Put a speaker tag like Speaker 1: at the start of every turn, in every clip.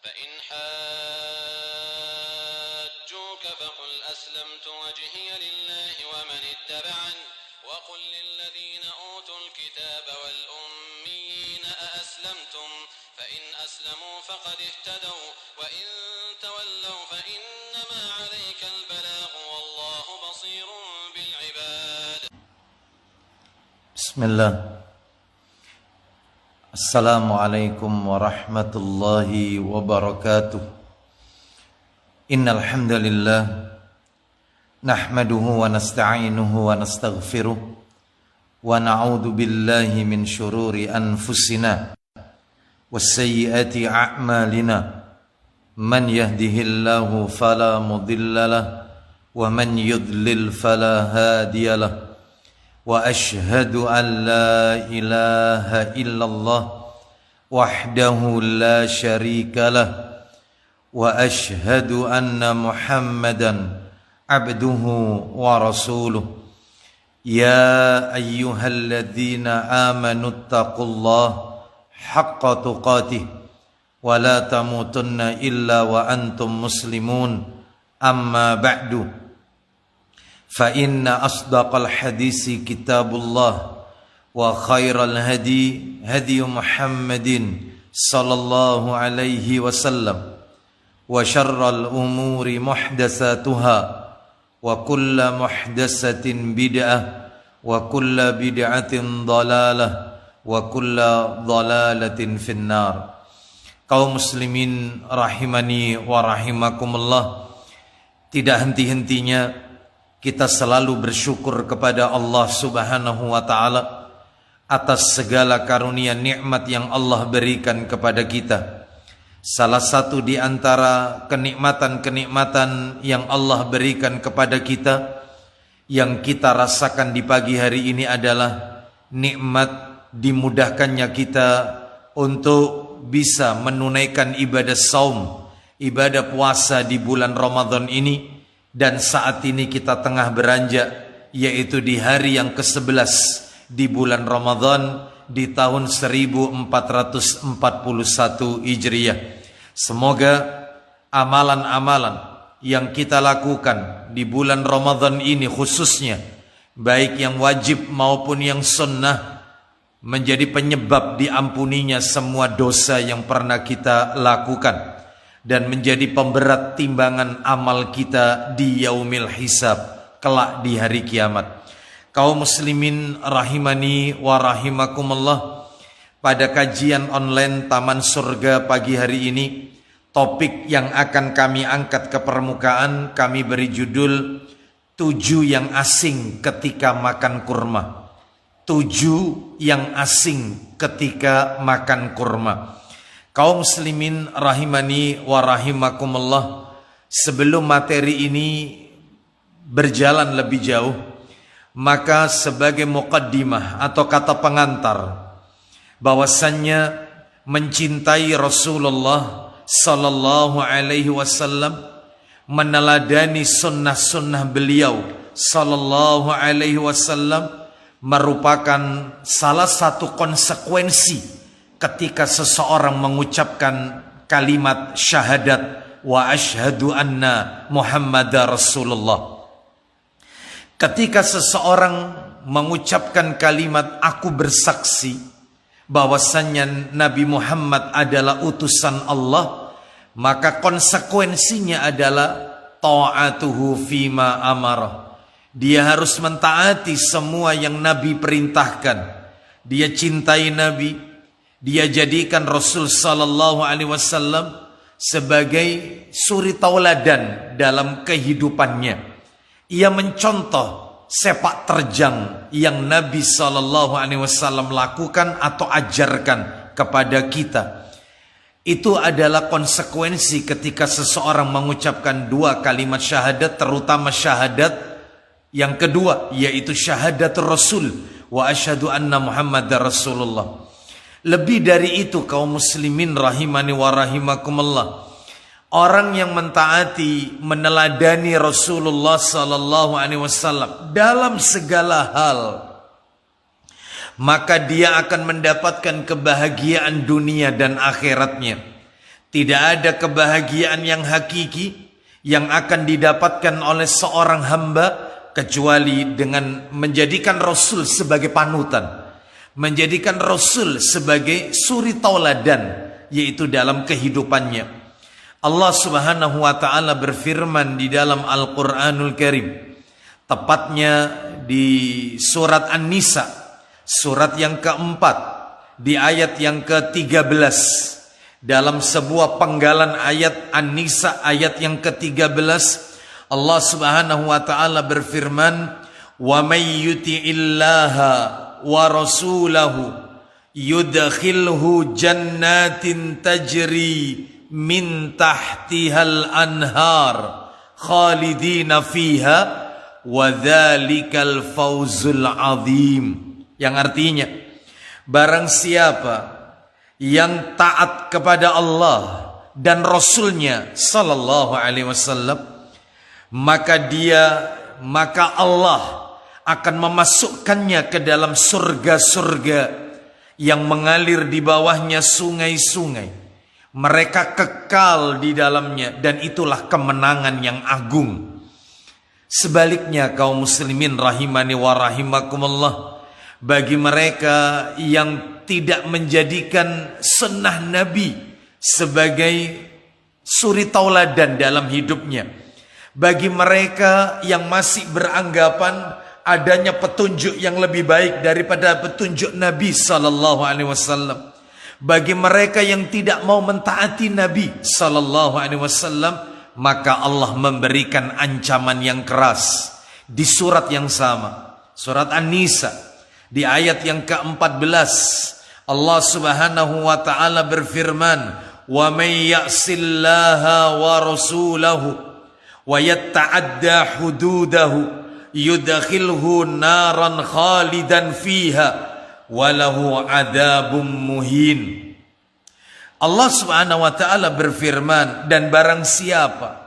Speaker 1: فإن حاجوك فقل أسلمت وجهي لله ومن اتبعني وقل للذين أوتوا الكتاب والأميين أأسلمتم فإن أسلموا فقد اهتدوا وإن تولوا فإنما عليك البلاغ والله بصير بالعباد.
Speaker 2: بسم الله. Assalamualaikum warahmatullahi wabarakatuh. Innal hamdalillah nahmaduhu wa nasta'inuhu wa nastaghfiruh wa na'udzu billahi min shururi anfusina wassayyiati a'malina. Man yahdihillahu fala mudhillalah wa man yudlil fala hadiyalah. Wa ashhadu an la ilaha illallah wahdahu la syarika lah wa ashhadu anna Muhammadan abduhu wa rasuluh. Ya ayyuhalladzina amanu taqullaha haqqa tuqatih wa la tamutunna illa wa antum muslimun. Amma ba'du. فإن أصدق الحديث كتاب الله وخير الهدي هدي محمد صلى الله عليه وسلم وشر الأمور محدثاتها وكل محدثة بدعة وكل بدعة ضلالة وكل ضلالة في النار. Kaum muslimin rahimani wa rahimakumullah, tidak henti-hentinya kita selalu bersyukur kepada Allah Subhanahu wa ta'ala atas segala karunia nikmat yang Allah berikan kepada kita. Salah satu di antara kenikmatan-kenikmatan yang Allah berikan kepada kita, yang kita rasakan di pagi hari ini adalah nikmat dimudahkannya kita untuk bisa menunaikan ibadah saum, ibadah puasa di bulan Ramadan ini. Dan saat ini kita tengah beranjak, yaitu di hari yang ke-11 di bulan Ramadan di tahun 1441 Hijriah. Semoga amalan-amalan yang kita lakukan di bulan Ramadan ini khususnya, baik yang wajib maupun yang sunnah, menjadi penyebab diampuninya semua dosa yang pernah kita lakukan dan menjadi pemberat timbangan amal kita di yaumil hisab, kelak di hari kiamat. Kaum muslimin rahimani wa rahimakumullah, pada kajian online Taman Surga pagi hari ini, topik yang akan kami angkat ke permukaan kami beri judul 7 yang asing ketika makan kurma. 7 yang asing ketika makan kurma. Kaum muslimin rahimani wa rahimakumullah, sebelum materi ini berjalan lebih jauh, maka sebagai muqaddimah atau kata pengantar bahwasannya mencintai Rasulullah sallallahu alaihi wasallam, meneladani sunnah-sunnah beliau sallallahu alaihi wasallam merupakan salah satu konsekuensi ketika seseorang mengucapkan kalimat syahadat wa asyhadu anna Muhammadar Rasulullah. Ketika seseorang mengucapkan kalimat aku bersaksi bahwasannya Nabi Muhammad adalah utusan Allah, maka konsekuensinya adalah ta'atuhu fima amarah. Dia harus mentaati semua yang Nabi perintahkan. Dia cintai Nabi. Dia jadikan Rasul sallallahu alaihi wasallam sebagai suri tauladan dalam kehidupannya. Ia mencontoh sepak terjang yang Nabi sallallahu alaihi wasallam lakukan atau ajarkan kepada kita. Itu adalah konsekuensi ketika seseorang mengucapkan 2 kalimat syahadat, terutama syahadat yang kedua, yaitu syahadat Rasul wa asyhadu anna Muhammadar Rasulullah. Lebih dari itu, kaum muslimin rahimani wa rahimakumullah, orang yang mentaati, meneladani Rasulullah sallallahu alaihi wasallam dalam segala hal, maka dia akan mendapatkan kebahagiaan dunia dan akhiratnya. Tidak ada kebahagiaan yang hakiki yang akan didapatkan oleh seorang hamba kecuali dengan menjadikan Rasul sebagai panutan, menjadikan Rasul sebagai suri tauladan, yaitu dalam kehidupannya. Allah Subhanahu wa taala berfirman di dalam Al-Qur'anul Karim, tepatnya di surat An-Nisa, surat yang keempat, di ayat yang ke-13. Dalam sebuah penggalan ayat An-Nisa ayat yang ke-13, Allah Subhanahu wa taala berfirman, "Wa may yuti'illaha wa rasulahu yudkhilhu jannatin tajri min tahtihal anhar khalidina fiha wa dzalikal fawzul azim." Yang artinya, barang siapa yang taat kepada Allah dan Rasulnya sallallahu alaihi wasallam, maka Allah akan memasukkannya ke dalam surga-surga yang mengalir di bawahnya sungai-sungai. Mereka kekal di dalamnya, dan itulah kemenangan yang agung. Sebaliknya kaum muslimin rahimani wa rahimakumullah, bagi mereka yang tidak menjadikan sunnah Nabi sebagai suri tauladan dalam hidupnya, bagi mereka yang masih beranggapan adanya petunjuk yang lebih baik daripada petunjuk Nabi sallallahu alaihi wasallam, bagi mereka yang tidak mau mentaati Nabi sallallahu alaihi wasallam, maka Allah memberikan ancaman yang keras di surat yang sama, surat An-Nisa. Di ayat yang ke-14, Allah Subhanahu wa taala berfirman, "Wa may ya'sillaha wa rasulahu wa yatta'adda hududahu yudkhilhu naran khalidan fiha wa lahu 'adzabun muhin." Allah Subhanahu wa taala berfirman, dan barang siapa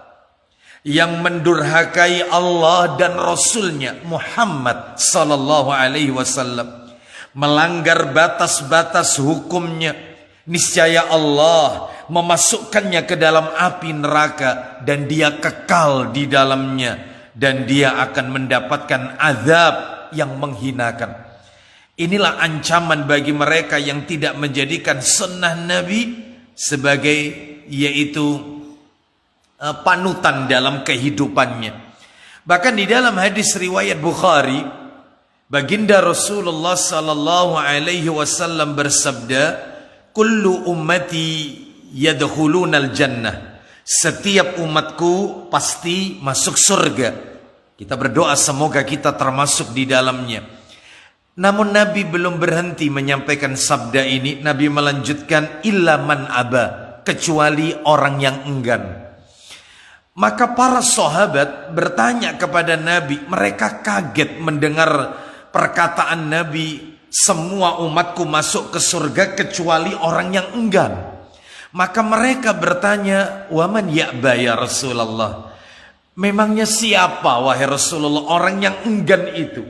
Speaker 2: yang mendurhakai Allah dan Rasulnya Muhammad sallallahu alaihi wasallam, melanggar batas-batas hukumnya, niscaya Allah memasukkannya ke dalam api neraka dan dia kekal di dalamnya, dan dia akan mendapatkan azab yang menghinakan. Inilah ancaman bagi mereka yang tidak menjadikan sunnah Nabi sebagai yaitu panutan dalam kehidupannya. Bahkan di dalam hadis riwayat Bukhari, baginda Rasulullah sallallahu alaihi wasallam bersabda, "Kullu ummati yadkhulunal jannah." Setiap umatku pasti masuk surga. Kita berdoa semoga kita termasuk di dalamnya. Namun Nabi belum berhenti menyampaikan sabda ini. Nabi melanjutkan, "Illa man aba," kecuali orang yang enggan. Maka para sahabat bertanya kepada Nabi, mereka kaget mendengar perkataan Nabi, "Semua umatku masuk ke surga kecuali orang yang enggan." Maka mereka bertanya, "Waman ya'ba ya Rasulullah?" Memangnya siapa wahai Rasulullah orang yang enggan itu,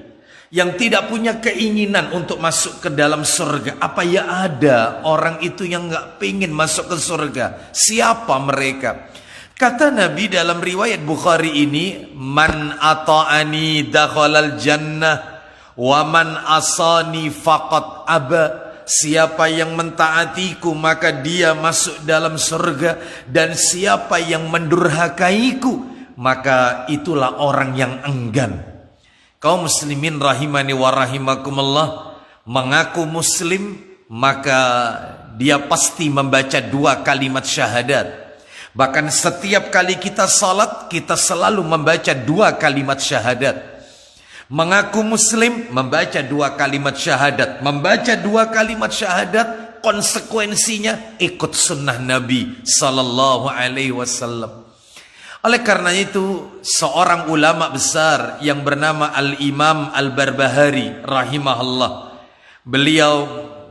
Speaker 2: yang tidak punya keinginan untuk masuk ke dalam surga? Apa ya ada orang itu yang gak pengen masuk ke surga? Siapa mereka? Kata Nabi dalam riwayat Bukhari ini, "Man ata'ani dakhalal jannah wa man asani faqad aba." Siapa yang mentaatiku maka dia masuk dalam surga, dan siapa yang mendurhakaiku maka itulah orang yang enggan. Kaum muslimin rahimani wa rahimakumullah, mengaku muslim maka dia pasti membaca 2 kalimat syahadat. Bahkan setiap kali kita salat, kita selalu membaca 2 kalimat syahadat. Mengaku muslim, membaca 2 kalimat syahadat. Membaca 2 kalimat syahadat, konsekuensinya ikut sunnah Nabi sallallahu alaihi wasallam. Oleh karena itu, seorang ulama besar yang bernama Al-Imam Al-Barbahari rahimahullah, beliau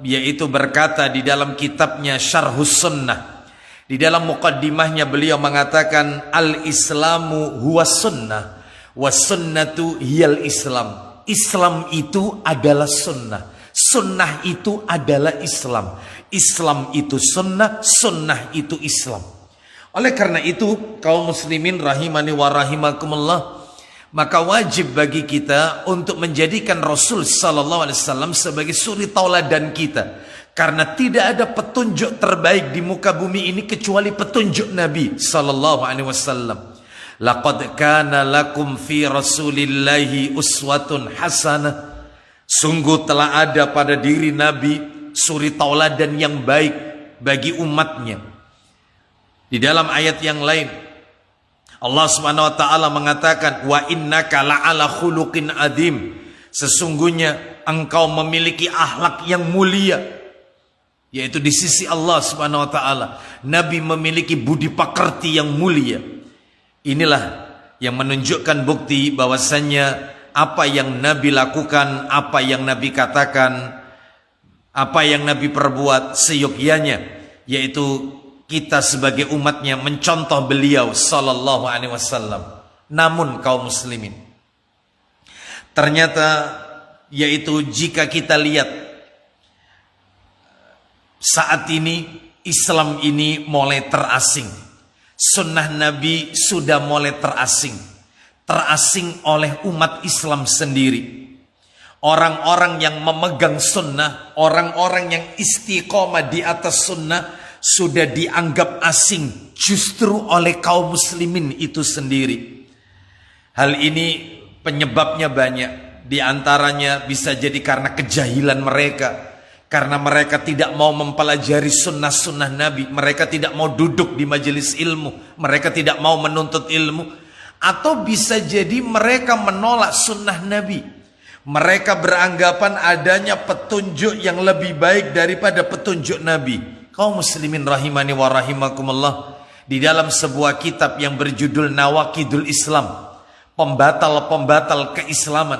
Speaker 2: yaitu berkata di dalam kitabnya Syarhus Sunnah, di dalam muqaddimahnya beliau mengatakan, "Al-Islamu huwa sunnah, was sunnatu hiyal Islam." Islam itu adalah sunnah, Sunnah itu adalah Islam. Islam itu sunnah, sunnah itu Islam. Oleh karena itu, kaum muslimin rahimani wa rahimakumullah, maka wajib bagi kita untuk menjadikan Rasul sallallahu alaihi wasallam sebagai suri tauladan kita. Karena tidak ada petunjuk terbaik di muka bumi ini kecuali petunjuk Nabi sallallahu alaihi wasallam. Laqad kana lakum fi Rasulillahi uswatun hasanah. Sungguh telah ada pada diri Nabi suri tauladan yang baik bagi umatnya. Di dalam ayat yang lain Allah Subhanahu wa taala mengatakan, wa innaka la'ala khuluqin adzim. Sesungguhnya engkau memiliki akhlak yang mulia, yaitu di sisi Allah Subhanahu wa taala. Nabi memiliki budi pekerti yang mulia. Inilah yang menunjukkan bukti bahwasannya apa yang Nabi lakukan, apa yang Nabi katakan, apa yang Nabi perbuat seyogyanya, yaitu kita sebagai umatnya mencontoh beliau sallallahu alaihi wasallam. Namun kaum muslimin, ternyata yaitu jika kita lihat saat ini Islam ini mulai terasing. Sunnah Nabi sudah mulai terasing. Terasing oleh umat Islam sendiri. Orang-orang yang memegang sunnah, orang-orang yang istiqomah di atas sunnah sudah dianggap asing justru oleh kaum muslimin itu sendiri. Hal ini penyebabnya banyak. Di antaranya bisa jadi karena kejahilan mereka. Karena mereka tidak mau mempelajari sunnah-sunnah Nabi. Mereka tidak mau duduk di majelis ilmu. Mereka tidak mau menuntut ilmu. Atau bisa jadi mereka menolak sunnah Nabi. Mereka beranggapan adanya petunjuk yang lebih baik daripada petunjuk Nabi. Kaum muslimin rahimani wa rahimakumullah, di dalam sebuah kitab yang berjudul Nawaqidul Islam, pembatal-pembatal keislaman,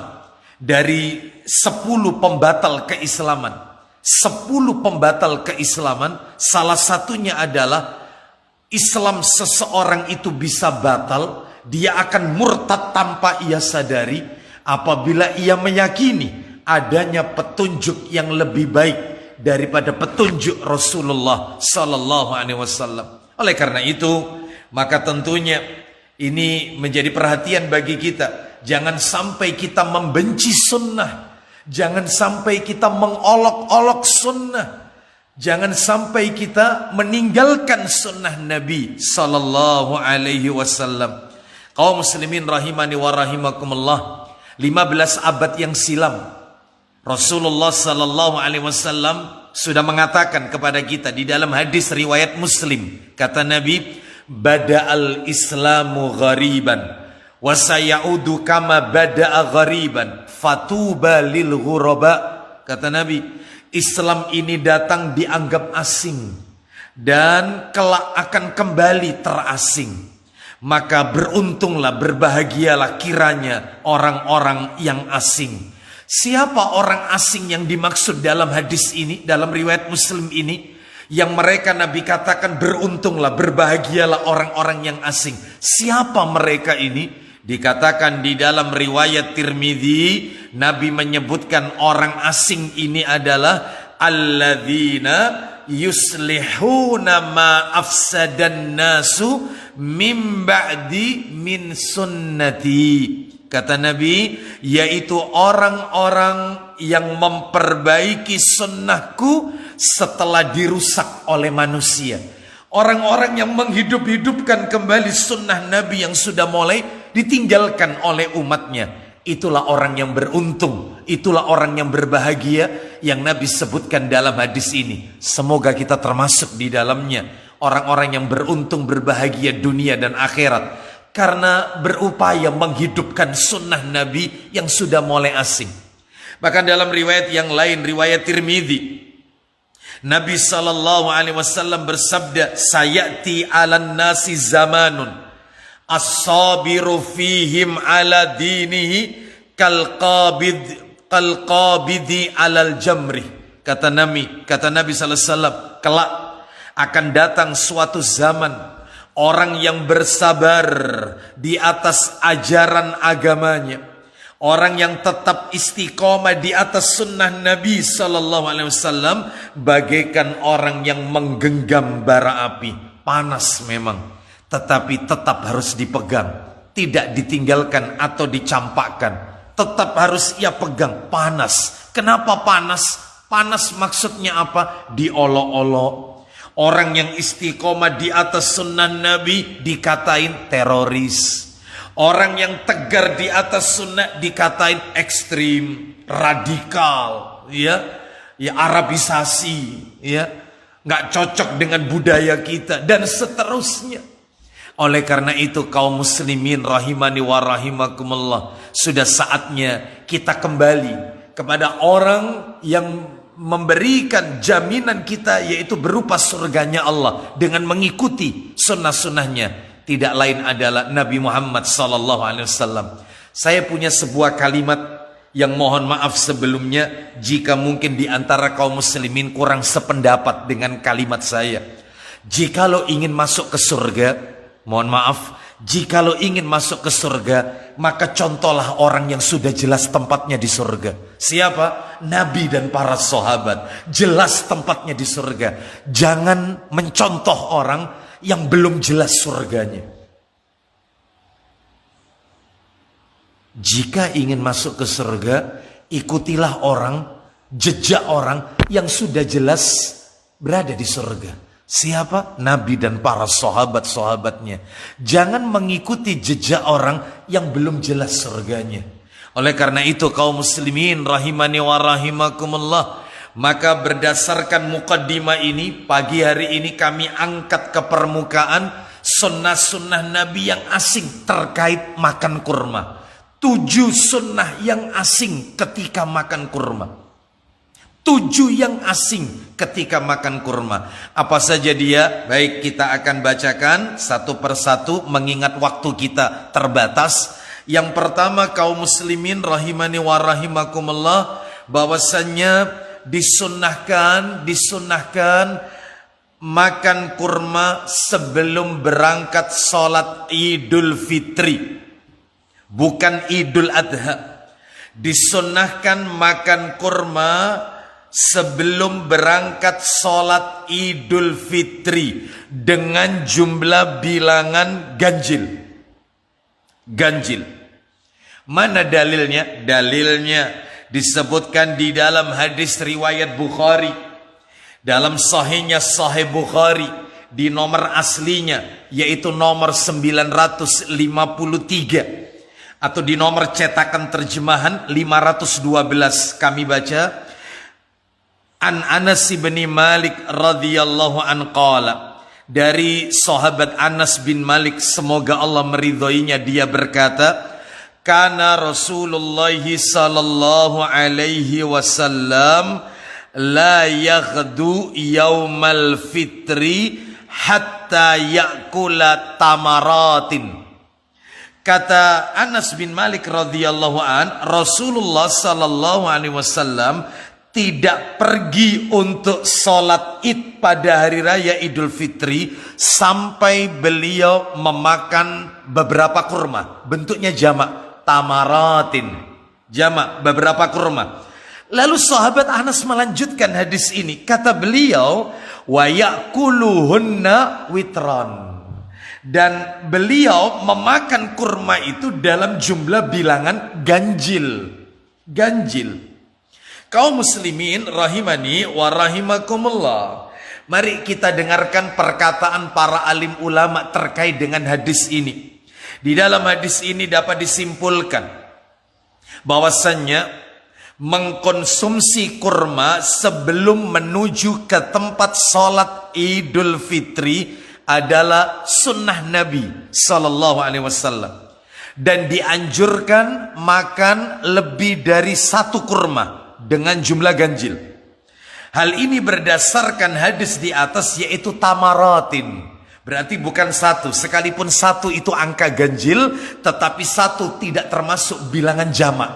Speaker 2: dari 10 pembatal keislaman, 10 pembatal keislaman, salah satunya adalah Islam seseorang itu bisa batal, dia akan murtad tanpa ia sadari apabila ia meyakini adanya petunjuk yang lebih baik daripada petunjuk Rasulullah sallallahu alaihi wasallam. Oleh karena itu, maka tentunya ini menjadi perhatian bagi kita. Jangan sampai kita membenci sunnah. Jangan sampai kita mengolok-olok sunnah. Jangan sampai kita meninggalkan sunnah Nabi sallallahu alaihi wasallam. Kaum muslimin rahimani wa rahimakumullah, 15 abad yang silam Rasulullah sallallahu alaihi wasallam sudah mengatakan kepada kita di dalam hadis riwayat Muslim, kata Nabi, bada'al islamu ghariban wa sayaudu kama bada'a ghariban fatuba lil ghuraba. Kata Nabi, Islam ini datang dianggap asing dan kelak akan kembali terasing. Maka beruntunglah, berbahagialah kiranya orang-orang yang asing. Siapa orang asing yang dimaksud dalam hadis ini, dalam riwayat Muslim ini, yang mereka Nabi katakan beruntunglah, berbahagialah orang-orang yang asing? Siapa mereka ini? Dikatakan di dalam riwayat Tirmidzi, Nabi menyebutkan orang asing ini adalah alladzina yuslihuna ma afsadan nasu min ba'di min sunnati. Kata Nabi, yaitu orang-orang yang memperbaiki sunnahku setelah dirusak oleh manusia. Orang-orang yang menghidup-hidupkan kembali sunnah Nabi yang sudah mulai ditinggalkan oleh umatnya. Itulah orang yang beruntung. Itulah orang yang berbahagia yang Nabi sebutkan dalam hadis ini. Semoga kita termasuk di dalamnya. Orang-orang yang beruntung, berbahagia dunia dan akhirat. Karena berupaya menghidupkan sunnah Nabi yang sudah mulai asing. Bahkan dalam riwayat yang lain, riwayat Tirmidzi, Nabi SAW bersabda, sayati 'alan nasi zamanun as-sabiru fihim 'ala dinihi kalqabidi 'alal jamri. Kata Nabi SAW, kelak akan datang suatu zaman orang yang bersabar di atas ajaran agamanya, orang yang tetap istiqomah di atas sunnah Nabi Sallallahu Alaihi Wasallam bagaikan orang yang menggenggam bara api. Panas memang, tetapi tetap harus dipegang, tidak ditinggalkan atau dicampakkan. Tetap harus ia pegang. Panas. Kenapa panas? Panas maksudnya apa? Diolok-olok. Orang yang istiqomah di atas sunnah Nabi dikatain teroris. Orang yang tegar di atas sunnah dikatain ekstrim, radikal, ya Arabisasi, ya nggak cocok dengan budaya kita dan seterusnya. Oleh karena itu kaum muslimin rahimani wa rahimakumullah, sudah saatnya kita kembali kepada orang yang memberikan jaminan kita, yaitu berupa surganya Allah dengan mengikuti sunnah-sunnahnya. Tidak lain adalah Nabi Muhammad SAW. Saya punya sebuah kalimat yang mohon maaf sebelumnya jika mungkin di antara kaum muslimin kurang sependapat dengan kalimat saya. Jikalau ingin masuk ke surga, mohon maaf, jikalau ingin masuk ke surga, maka contohlah orang yang sudah jelas tempatnya di surga. Siapa? Nabi dan para sahabat. Jelas tempatnya di surga. Jangan mencontoh orang yang belum jelas surganya. Jika ingin masuk ke surga, ikutilah orang, jejak orang yang sudah jelas berada di surga. Siapa? Nabi dan para sahabat-sahabatnya. Jangan mengikuti jejak orang yang belum jelas surganya. Oleh karena itu kaum muslimin rahimani wa rahimakumullah, maka berdasarkan mukaddimah ini, pagi hari ini kami angkat ke permukaan sunnah-sunnah Nabi yang asing terkait makan kurma. 7 sunnah yang asing ketika makan kurma. 7 yang asing ketika makan kurma. Apa saja dia? Baik, kita akan bacakan satu persatu mengingat waktu kita terbatas. Yang pertama kaum muslimin rahimani wa rahimakumullah, bahwasannya disunnahkan makan kurma sebelum berangkat sholat Idul Fitri, bukan Idul Adha. Disunnahkan makan kurma sebelum berangkat sholat Idul Fitri dengan jumlah bilangan ganjil. Mana dalilnya? Dalilnya disebutkan di dalam hadis riwayat Bukhari, dalam sahihnya Sahih Bukhari, di nomor aslinya yaitu nomor 953, atau di nomor cetakan terjemahan 512. Kami baca, An Anas bin Malik radhiyallahu an qala, dari sahabat Anas bin Malik semoga Allah meridhoinya, dia berkata, Kana Rasulullah sallallahu alaihi wasallam la yaghdu yaumal fitri hatta yakula tamaratin. Kata Anas bin Malik radhiyallahu an, Rasulullah sallallahu alaihi wasallam tidak pergi untuk sholat Id pada hari raya Idul Fitri sampai beliau memakan beberapa kurma. Bentuknya jamak. Tamaratin, jamak beberapa kurma. Lalu sahabat Anas melanjutkan hadis ini, kata beliau, wa yakuluhunna witran, dan beliau memakan kurma itu dalam jumlah bilangan ganjil. Kaum muslimin rahimani wa rahimakumullah, mari kita dengarkan perkataan para alim ulama terkait dengan hadis ini. Di dalam hadis ini dapat disimpulkan bahwasannya mengkonsumsi kurma sebelum menuju ke tempat sholat Idul Fitri adalah sunnah Nabi Sallallahu Alaihi Wasallam, dan dianjurkan makan lebih dari 1 kurma dengan jumlah ganjil. Hal ini berdasarkan hadis di atas, yaitu tamaratin. Berarti bukan 1, sekalipun 1 itu angka ganjil, tetapi 1 tidak termasuk bilangan jamak.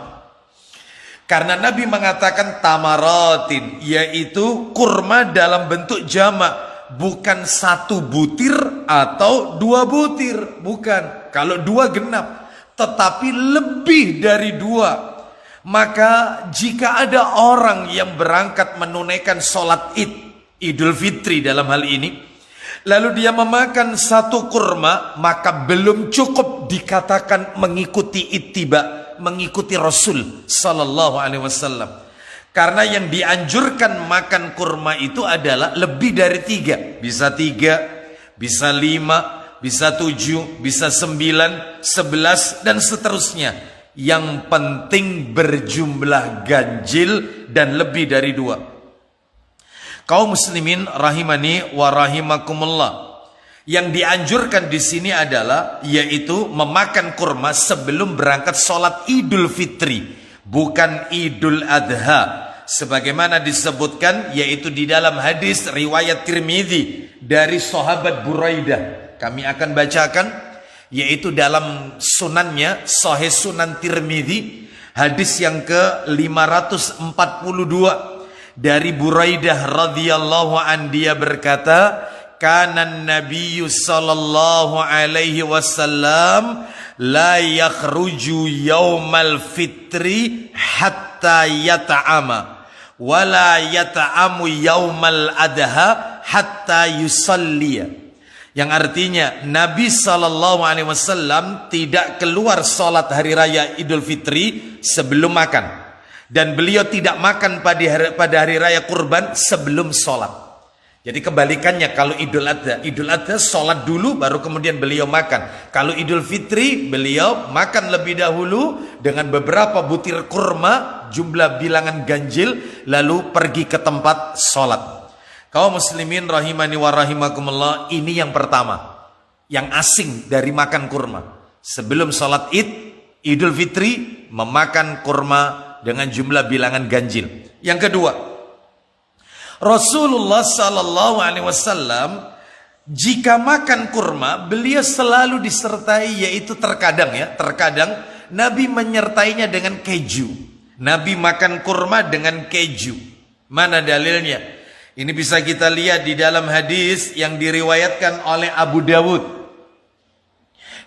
Speaker 2: Karena Nabi mengatakan tamaratin, yaitu kurma dalam bentuk jamak, bukan 1 butir atau 2 butir, bukan. Kalau 2 genap, tetapi lebih dari 2. Maka jika ada orang yang berangkat menunaikan sholat Idul Fitri dalam hal ini, lalu dia memakan 1 kurma, maka belum cukup dikatakan mengikuti ittiba, mengikuti Rasul sallallahu alaihi wasallam. Karena yang dianjurkan makan kurma itu adalah lebih dari 3. Bisa 3, bisa 5, bisa 7, bisa 9, 11 dan seterusnya. Yang penting berjumlah ganjil dan lebih dari 2. Kaum muslimin rahimani wa rahimakumullah. Yang dianjurkan di sini adalah yaitu memakan kurma sebelum berangkat sholat Idul Fitri, bukan Idul Adha. Sebagaimana disebutkan yaitu di dalam hadis riwayat Tirmidzi dari sahabat Buraidah. Kami akan bacakan yaitu dalam sunannya, Sahih Sunan Tirmidzi, hadis yang ke-542 dari Buraidah radhiyallahu an, dia berkata, kana nabiyyu sallallahu alaihi wasallam la yakhruju yaumal fitri hatta yata'ama wa la yata'amu yaumal adha hatta yusalliya. Yang artinya Nabi sallallahu alaihi wasallam tidak keluar salat hari raya Idul Fitri sebelum makan, dan beliau tidak makan pada hari raya kurban sebelum salat. Jadi kebalikannya, kalau Idul Adha salat dulu baru kemudian beliau makan. Kalau Idul Fitri beliau makan lebih dahulu dengan beberapa butir kurma, jumlah bilangan ganjil, lalu pergi ke tempat salat. Kaum muslimin rahimani wa rahimakumullah, ini yang pertama, yang asing dari makan kurma. Sebelum sholat Idul Fitri, memakan kurma dengan jumlah bilangan ganjil. Yang kedua, Rasulullah sallallahu alaihi wasallam jika makan kurma, beliau selalu disertai, yaitu terkadang Nabi menyertainya dengan keju. Nabi makan kurma dengan keju. Mana dalilnya? Ini bisa kita lihat di dalam hadis yang diriwayatkan oleh Abu Dawud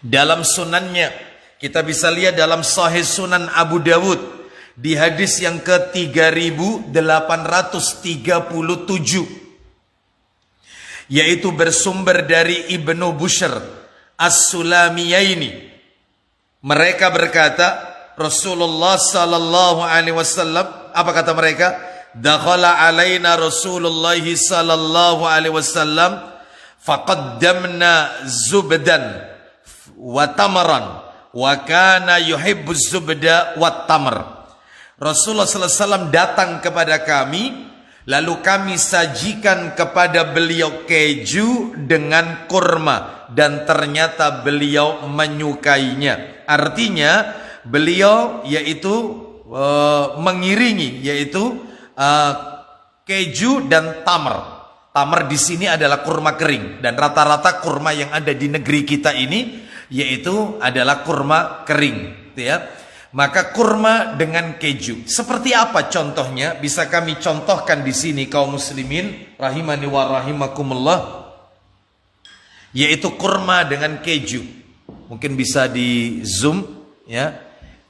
Speaker 2: dalam sunannya. Kita bisa lihat dalam Sahih Sunan Abu Dawud di hadis yang ke-3837, yaitu bersumber dari Ibnu Bushr As-Sulamiyaini. Mereka berkata, Rasulullah sallallahu alaihi wasallam, apa kata mereka? Dakhala alaina Rasulullah sallallahu alaihi wasallam faqaddamna zubdan wa tamaran wa kana yuhibbu zubda wa tamar. Rasulullah sallallahu alaihi wasallam datang kepada kami, lalu kami sajikan kepada beliau keju dengan kurma, dan ternyata beliau menyukainya. Artinya beliau yaitu mengiringi yaitu keju dan tamar. Tamar di sini adalah kurma kering, dan rata-rata kurma yang ada di negeri kita ini yaitu adalah kurma kering, ya. Maka kurma dengan keju. Seperti apa contohnya? Bisa kami contohkan di sini kaum muslimin rahimani wa rahimakumullah, yaitu kurma dengan keju. Mungkin bisa di zoom, ya.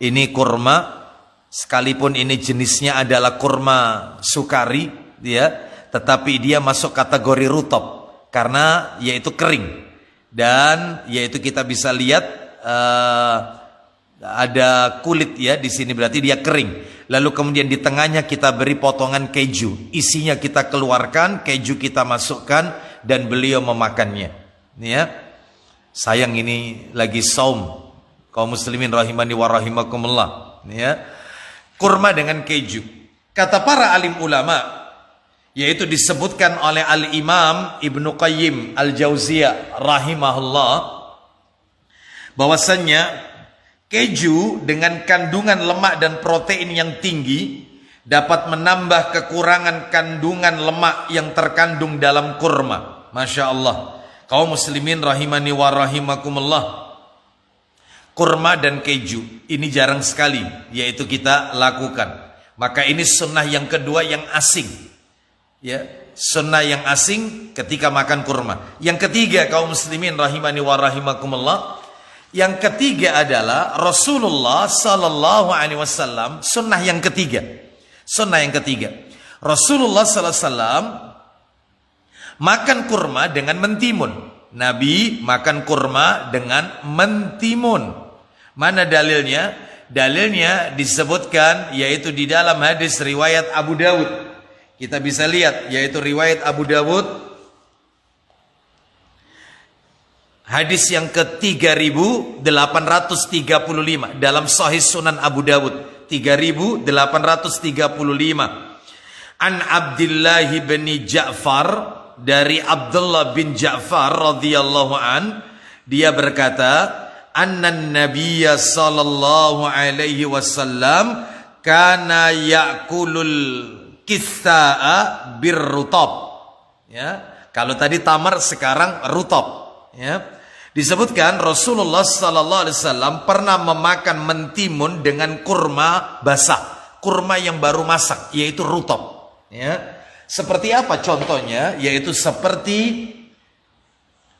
Speaker 2: Ini kurma, sekalipun ini jenisnya adalah kurma sukari, ya, tetapi dia masuk kategori rutop karena yaitu kering, dan yaitu kita bisa lihat ada kulit, ya, di sini berarti dia kering. Lalu kemudian di tengahnya kita beri potongan keju, isinya kita keluarkan, keju kita masukkan, dan beliau memakannya. Ya, sayang ini lagi saum, kaum muslimin rahimani wa rahimakumullah, ya. Kurma dengan keju. Kata para alim ulama, yaitu disebutkan oleh Al-Imam Ibnu Qayyim Al-Jauziyah rahimahullah, bahwasannya keju dengan kandungan lemak dan protein yang tinggi dapat menambah kekurangan kandungan lemak yang terkandung dalam kurma. Masya Allah. Kaum muslimin rahimani wa rahimakumullah, kurma dan keju ini jarang sekali yaitu kita lakukan. Maka ini sunnah yang kedua yang asing, ya, sunnah yang asing ketika makan kurma. Yang ketiga kaum muslimin rahimani wa rahimakumullah, Yang ketiga adalah Rasulullah sallallahu alaihi wasallam, sunnah yang ketiga. Sunnah yang ketiga. Rasulullah sallallahu alaihi wasallam makan kurma dengan mentimun. Nabi makan kurma dengan mentimun. Mana dalilnya? Dalilnya disebutkan yaitu di dalam hadis riwayat Abu Dawud. Kita bisa lihat yaitu riwayat Abu Dawud. Hadis yang ke-3835 dalam Sahih Sunan Abu Dawud 3835. An Abdullah bin Ja'far, dari Abdullah bin Ja'far radhiyallahu an, dia berkata, annan nabiyya sallallahu alaihi wasallam kana ya'kulul kissa'a birrutab. Ya, kalau tadi tamar sekarang rutab. Ya. Disebutkan Rasulullah sallallahu alaihi wasallam pernah memakan mentimun dengan kurma basah, kurma yang baru masak, yaitu rutab. Ya. Seperti apa contohnya? Yaitu seperti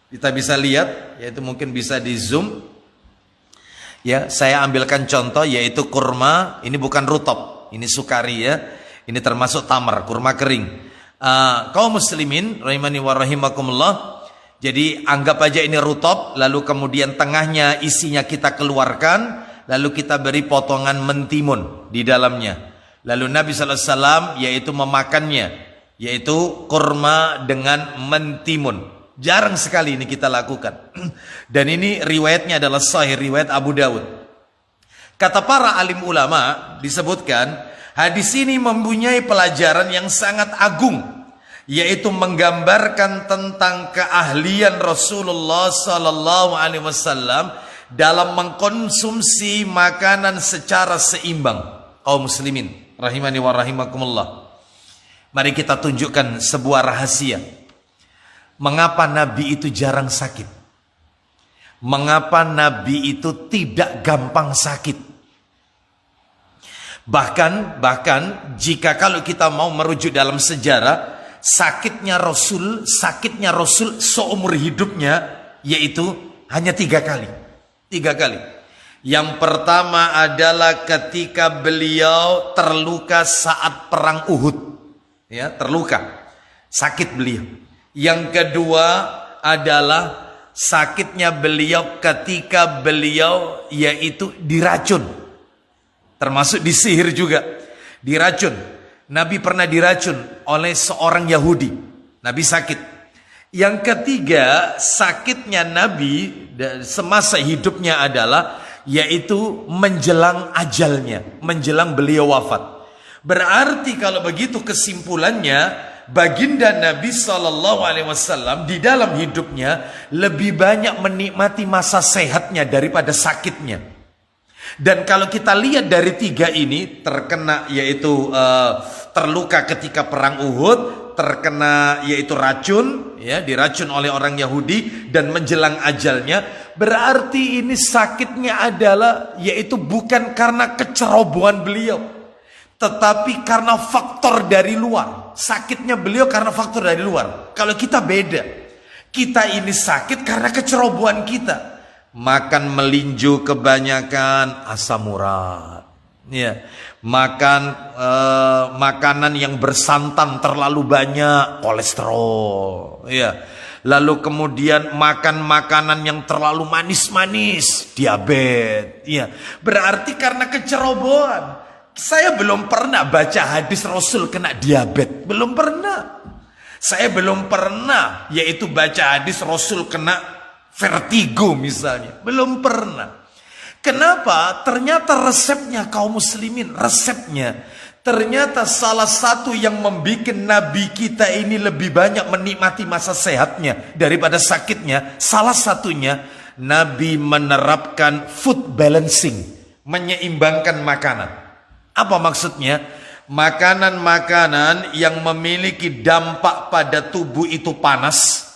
Speaker 2: kita bisa lihat, yaitu mungkin bisa di zoom. Ya, saya ambilkan contoh yaitu kurma, ini bukan rutab, ini sukari ya. Ini termasuk tamar, kurma kering. Kaum muslimin rahimani wa rahimakumullah. Jadi anggap aja ini rutab, lalu kemudian tengahnya isinya kita keluarkan, lalu kita beri potongan mentimun di dalamnya. Lalu Nabi sallallahu alaihi wasallam yaitu memakannya, yaitu kurma dengan mentimun. Jarang sekali ini kita lakukan. Dan ini riwayatnya adalah sahih, riwayat Abu Dawud. Kata para alim ulama disebutkan, hadis ini mempunyai pelajaran yang sangat agung, yaitu menggambarkan tentang keahlian Rasulullah sallallahu alaihi wasallam dalam mengkonsumsi makanan secara seimbang. Kaum muslimin rahimani wa rahimakumullah. Mari kita tunjukkan sebuah rahasia. Mengapa Nabi itu jarang sakit? Mengapa Nabi itu tidak gampang sakit? Bahkan jika kalau kita mau merujuk dalam sejarah, sakitnya Rasul seumur hidupnya yaitu hanya 3 kali. 3 kali. Yang pertama adalah ketika beliau terluka saat perang Uhud. Ya, terluka. Sakit beliau. Yang kedua adalah sakitnya beliau ketika beliau yaitu diracun. Termasuk disihir juga. Diracun. Nabi pernah diracun oleh seorang Yahudi. Nabi sakit. Yang ketiga, sakitnya Nabi semasa hidupnya adalah yaitu menjelang ajalnya, menjelang beliau wafat. Berarti kalau begitu kesimpulannya, baginda Nabi SAW di dalam hidupnya lebih banyak menikmati masa sehatnya daripada sakitnya. Dan kalau kita lihat dari 3 ini, terkena yaitu terluka ketika perang Uhud, terkena yaitu racun, ya, diracun oleh orang Yahudi dan menjelang ajalnya, berarti ini sakitnya adalah yaitu bukan karena kecerobohan beliau, tetapi karena faktor dari luar. Sakitnya beliau karena faktor dari luar. Kalau kita beda, kita ini sakit karena kecerobohan kita. Makan melinju kebanyakan, asam urat, ya. Makan makanan yang bersantan terlalu banyak, kolesterol, ya. Lalu kemudian makan makanan yang terlalu manis-manis, diabetes, ya. Berarti karena kecerobohan. Saya belum pernah baca hadis Rasul kena diabetes, belum pernah. Saya belum pernah yaitu baca hadis Rasul kena vertigo misalnya, belum pernah. Kenapa? Ternyata resepnya kaum muslimin, resepnya ternyata salah satu yang membuat Nabi kita ini lebih banyak menikmati masa sehatnya daripada sakitnya, salah satunya Nabi menerapkan food balancing, menyeimbangkan makanan. Apa maksudnya? Makanan-makanan yang memiliki dampak pada tubuh itu panas,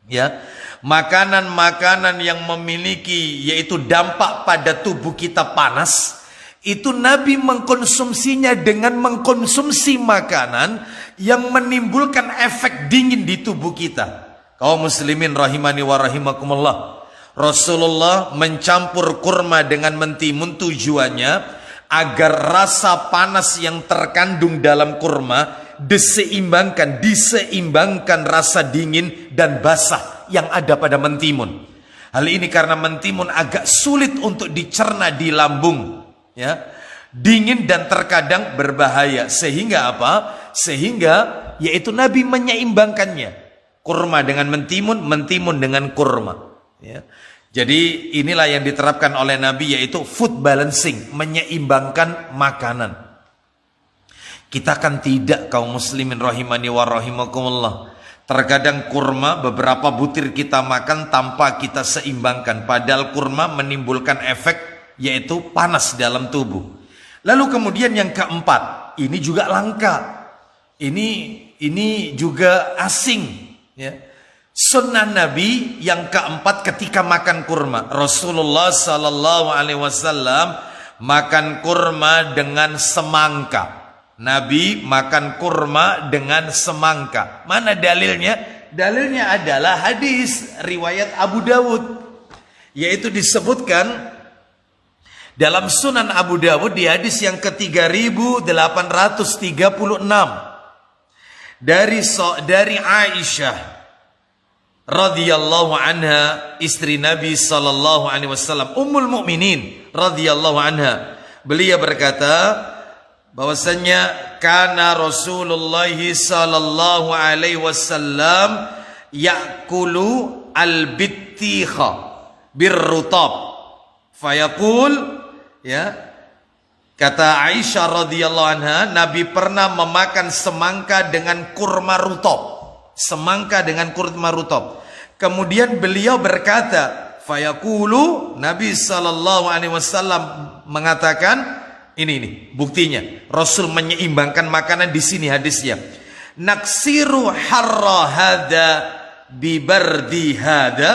Speaker 2: ya. Makanan-makanan yang memiliki yaitu dampak pada tubuh kita panas, itu Nabi mengkonsumsinya dengan mengkonsumsi makanan yang menimbulkan efek dingin di tubuh kita. Kaum muslimin rahimani wa rahimakumullah. Rasulullah mencampur kurma dengan mentimun tujuannya agar rasa panas yang terkandung dalam kurma diseimbangkan rasa dingin dan basah yang ada pada mentimun. Hal ini karena mentimun agak sulit untuk dicerna di lambung, ya. Dingin dan terkadang berbahaya. Sehingga apa? Sehingga yaitu Nabi menyeimbangkannya. Kurma dengan mentimun, mentimun dengan kurma, ya. Jadi inilah yang diterapkan oleh Nabi, yaitu food balancing, menyeimbangkan makanan. Kita kan tidak, kaum muslimin rahimani wa rahimakumullah. Terkadang kurma beberapa butir kita makan tanpa kita seimbangkan. Padahal kurma menimbulkan efek yaitu panas dalam tubuh. Lalu kemudian yang keempat, ini juga langka. Ini juga asing, ya. Sunnah Nabi yang keempat ketika makan kurma. Rasulullah sallallahu alaihi wasallam makan kurma dengan semangka. Nabi makan kurma dengan semangka. Mana dalilnya? Dalilnya adalah hadis riwayat Abu Dawud, yaitu disebutkan dalam Sunan Abu Dawud di hadis yang ke-3836 dari Aisyah radhiyallahu anha, istri Nabi sallallahu alaihi wasallam, Ummul Mukminin radhiyallahu anha. Beliau berkata bahwasanya kana Rasulullah sallallahu alaihi wasallam ya'kulu al-bittikha birrutab fayaqul, ya, kata Aisyah radhiyallahu anha, Nabi pernah memakan semangka dengan kurma rutab. Semangka dengan kurma rutab. Kemudian beliau berkata, fayaqulu, Nabi sallallahu alaihi wasallam mengatakan, ini buktinya. Rasul menyeimbangkan makanan di sini hadisnya. Naksiru harra hada bi bardi hada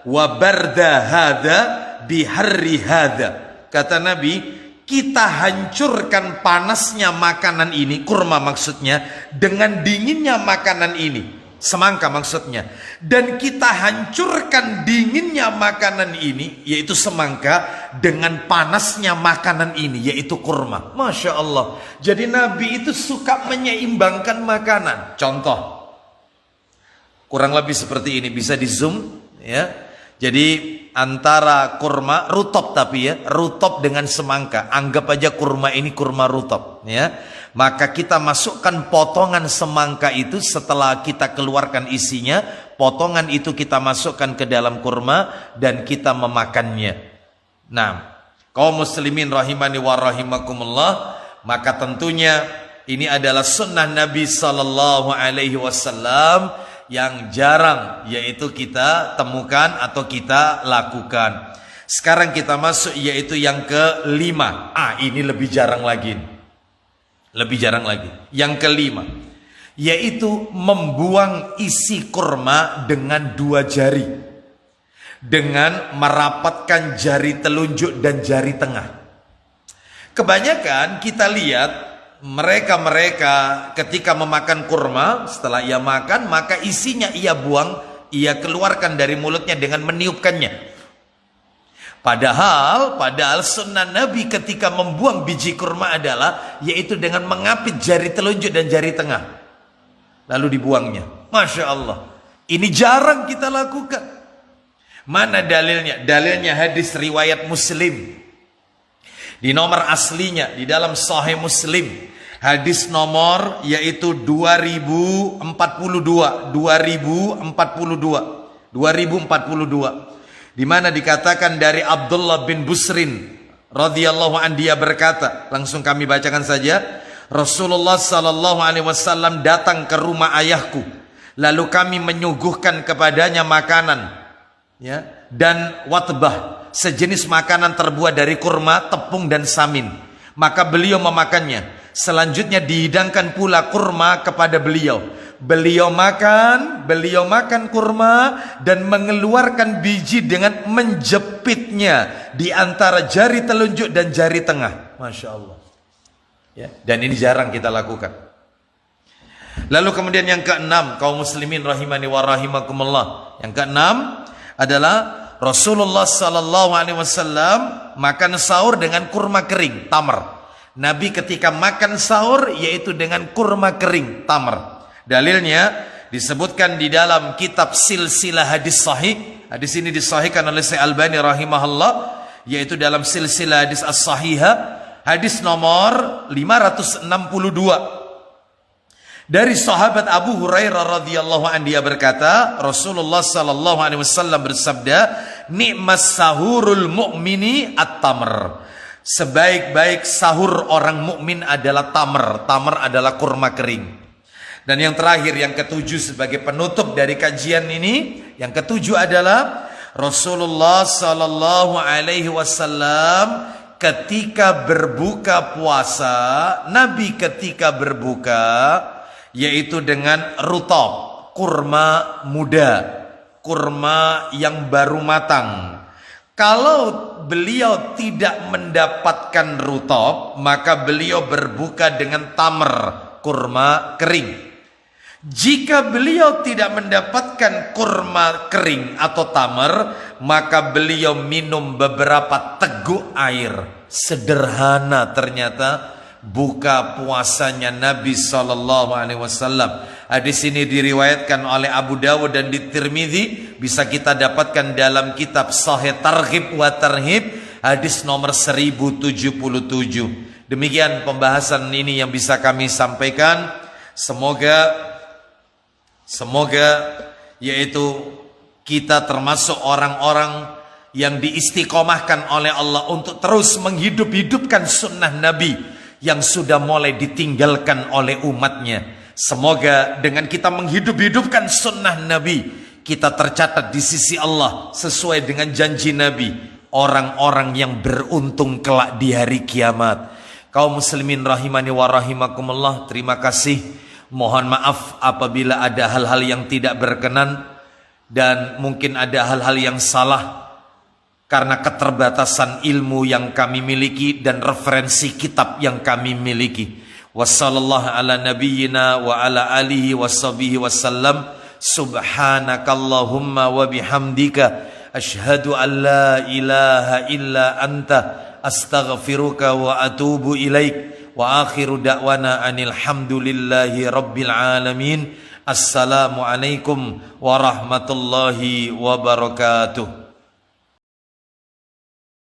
Speaker 2: wa barda hada bi harri hada. Kata Nabi, kita hancurkan panasnya makanan ini, kurma maksudnya, dengan dinginnya makanan ini. Semangka maksudnya. Dan kita hancurkan dinginnya makanan ini, yaitu semangka, dengan panasnya makanan ini, yaitu kurma. Masya Allah. Jadi Nabi itu suka menyeimbangkan makanan. Contoh, kurang lebih seperti ini, bisa di zoom, ya. Jadi antara kurma rutab, tapi ya, rutab dengan semangka. Anggap aja kurma ini kurma rutab, ya. Maka kita masukkan potongan semangka itu, setelah kita keluarkan isinya, potongan itu kita masukkan ke dalam kurma dan kita memakannya. Nah, kaum muslimin rahimani wa rahimakumullah, maka tentunya ini adalah sunnah Nabi sallallahu alaihi wasallam yang jarang yaitu kita temukan atau kita lakukan. Sekarang kita masuk yaitu yang kelima. Ini lebih jarang lagi. Lebih jarang lagi. Yang kelima, yaitu membuang isi kurma dengan dua jari, dengan merapatkan jari telunjuk dan jari tengah. Kebanyakan kita lihat mereka ketika memakan kurma, setelah ia makan maka isinya ia buang, ia keluarkan dari mulutnya dengan meniupkannya. Padahal sunnah Nabi ketika membuang biji kurma adalah yaitu dengan mengapit jari telunjuk dan jari tengah, lalu dibuangnya. Masya Allah, ini jarang kita lakukan. Mana dalilnya? Dalilnya hadis riwayat Muslim. Di nomor aslinya di dalam Sahih Muslim, hadis nomor yaitu 2042, di mana dikatakan dari Abdullah bin Busrin radhiyallahu anhu, dia berkata, langsung kami bacakan saja. Rasulullah sallallahu alaihi wasallam datang ke rumah ayahku, lalu kami menyuguhkan kepadanya makanan, ya, dan watbah, sejenis makanan terbuat dari kurma, tepung dan samin. Maka beliau memakannya. Selanjutnya dihidangkan pula kurma kepada beliau. Beliau makan kurma dan mengeluarkan biji dengan menjepitnya di antara jari telunjuk dan jari tengah. Masya Allah, ya, dan ini jarang kita lakukan. Lalu kemudian yang keenam, kaum muslimin rahimani wa rahimakumullah, yang keenam adalah Rasulullah sallallahu alaihi wasallam makan sahur dengan kurma kering, tamar. Nabi ketika makan sahur yaitu dengan kurma kering, tamar. Dalilnya disebutkan di dalam kitab silsilah hadis sahih. Hadis ini disahihkan oleh Syekh Albani rahimahullah, yaitu dalam silsilah hadis as-sahihah, hadis nomor 562. Dari sahabat Abu Hurairah radhiyallahu anhu, dia berkata, Rasulullah sallallahu alaihi wasallam bersabda, "Ni'mas sahurul mu'mini at-tamr." Sebaik-baik sahur orang mukmin adalah tamr. Tamr adalah kurma kering. Dan yang terakhir, yang ketujuh sebagai penutup dari kajian ini, yang ketujuh adalah Rasulullah sallallahu alaihi wasallam ketika berbuka puasa, Nabi ketika berbuka yaitu dengan rutab, kurma muda, kurma yang baru matang. Kalau beliau tidak mendapatkan rutab, maka beliau berbuka dengan tamr, kurma kering. Jika beliau tidak mendapatkan kurma kering atau tamr, maka beliau minum beberapa teguk air. Sederhana ternyata buka puasanya Nabi sallallahu alaihi wasallam. Hadis ini diriwayatkan oleh Abu Dawud dan di Tirmidzi, bisa kita dapatkan dalam kitab Sahih Targhib wa Tarhib, hadis nomor 1077. Demikian pembahasan ini yang bisa kami sampaikan. Semoga yaitu kita termasuk orang-orang yang diistiqomahkan oleh Allah untuk terus menghidup-hidupkan sunnah Nabi yang sudah mulai ditinggalkan oleh umatnya. Semoga dengan kita menghidup-hidupkan sunnah Nabi, kita tercatat di sisi Allah sesuai dengan janji Nabi, orang-orang yang beruntung kelak di hari kiamat. Kaum muslimin rahimani wa rahimakumullah, terima kasih. Mohon maaf apabila ada hal-hal yang tidak berkenan dan mungkin ada hal-hal yang salah karena keterbatasan ilmu yang kami miliki dan referensi kitab yang kami miliki. Wassallallahu ala nabiyyina wa ala alihi washabihi wasallam. Subhanakallahumma wa bihamdika asyhadu an la ilaha illa anta astaghfiruka wa atubu ilaik. Wa akhiru da'wana anil hamdulillahi rabbil alamin. Assalamualaikum warahmatullahi wabarakatuh.